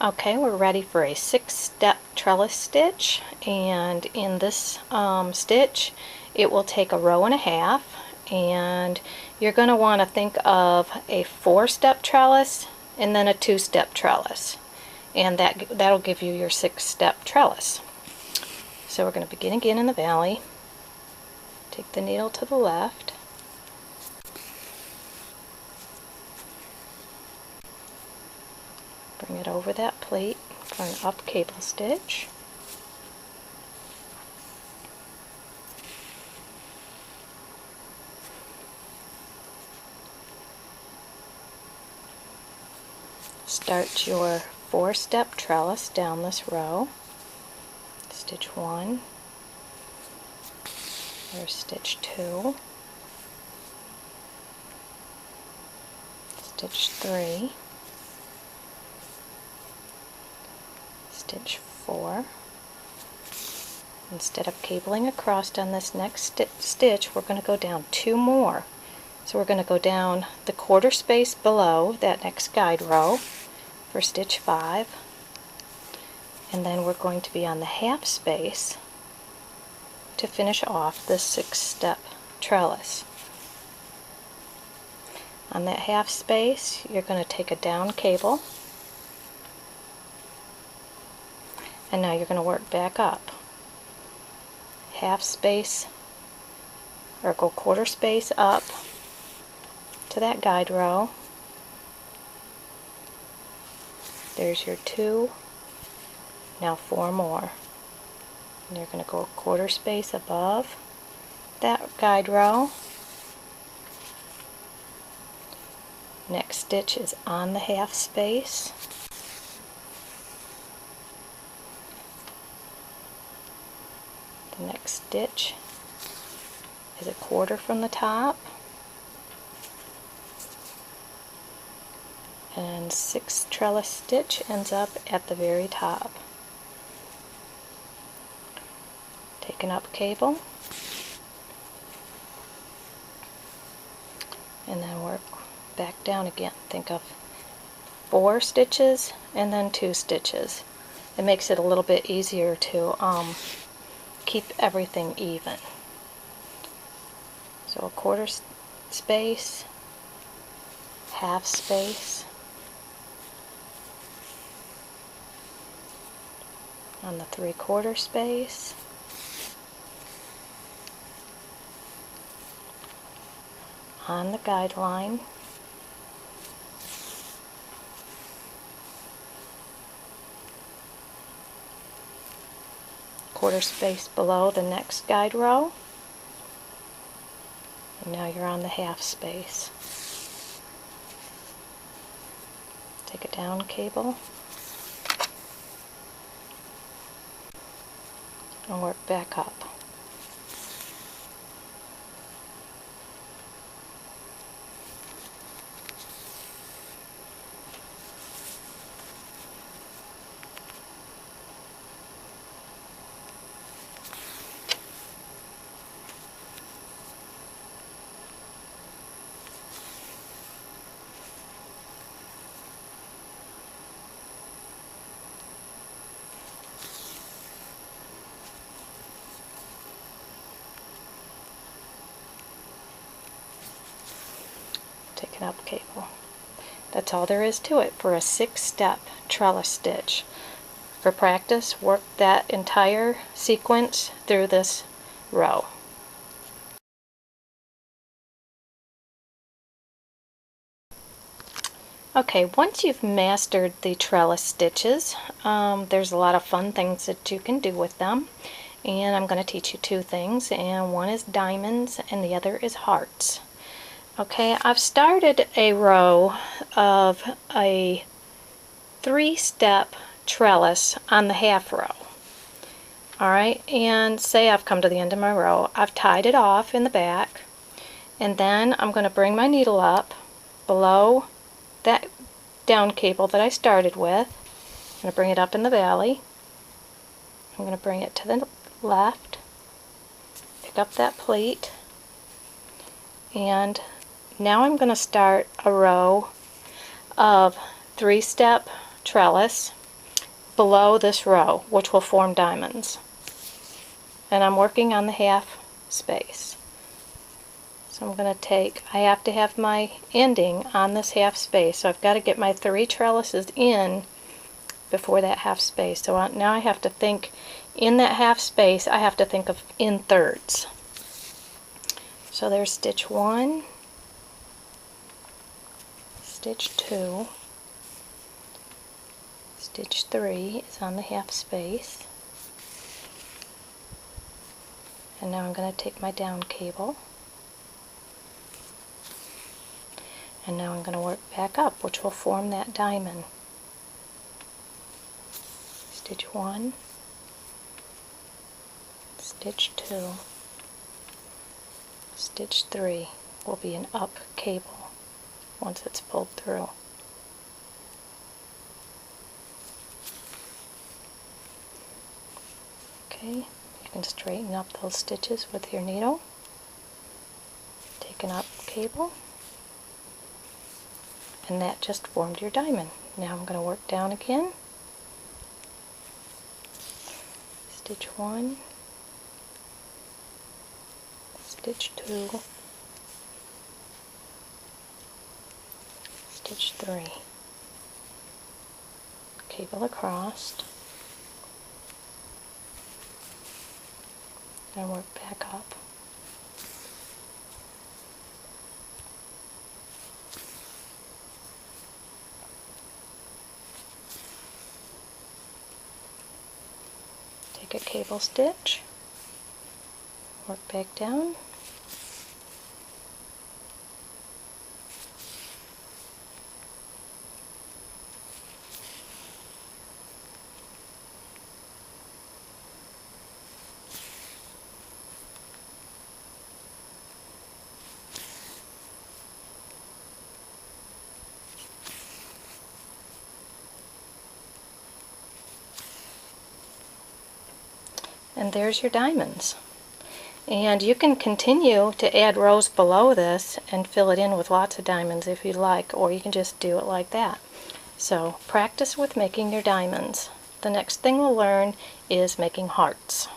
Okay, we're ready for a 6-step trellis stitch, and in this stitch it will take a row and a half, and you're going to want to think of a 4-step trellis and then a 2-step trellis, and that'll give you your 6-step trellis. So we're going to begin again in the valley. Take the needle to the left, bring it over that plate for an up cable stitch. Start your 4-step trellis down this row. Stitch 1, or stitch 2, stitch 3, stitch 4. Instead of cabling across on this next stitch, we're going to go down 2 more. So we're going to go down the quarter space below that next guide row for stitch 5, and then we're going to be on the half space to finish off this 6-step trellis. On that half space, you're going to take a down cable, and now you're going to work back up. Half space, or go quarter space up to that guide row. There's your 2, now 4 more. And you're going to go a quarter space above that guide row. Next stitch is on the half space. The next stitch is a quarter from the top, and 6th trellis stitch ends up at the very top. Take an up cable and then work back down again. Think of 4 stitches and then 2 stitches. It makes it a little bit easier to keep everything even. So a quarter space, half space, on the 3/4 space, on the guide line, quarter space below the next guide row, and now you're on the half space. Take a down cable and work back up. Take an up cable. That's all there is to it for a 6-step trellis stitch. For practice, work that entire sequence through this row. Okay, once you've mastered the trellis stitches, there's a lot of fun things that you can do with them, and I'm going to teach you 2 things, and one is diamonds and the other is hearts. Okay, I've started a row of a 3-step trellis on the half row. Alright, and say I've come to the end of my row. I've tied it off in the back, and then I'm going to bring my needle up below that down cable that I started with. I'm going to bring it up in the valley. I'm going to bring it to the left, pick up that plate, and now I'm going to start a row of 3-step trellis below this row, which will form diamonds. And I'm working on the half space. So I'm going to take, I have to have my ending on this half space, so I've got to get my 3 trellises in before that half space. So now I have to think, in that half space, I have to think of in thirds. So there's stitch 1, stitch 2, stitch 3 is on the half space, and now I'm going to take my down cable, and now I'm going to work back up, which will form that diamond. Stitch 1, stitch 2, stitch 3 will be an up cable once it's pulled through. Okay, you can straighten up those stitches with your needle. Take an up cable, and that just formed your diamond. Now I'm going to work down again. Stitch 1, stitch 2, stitch 3, cable across, and work back up. Take a cable stitch, work back down, and there's your diamonds. And you can continue to add rows below this and fill it in with lots of diamonds if you like, or you can just do it like that. So practice with making your diamonds. The next thing we'll learn is making hearts.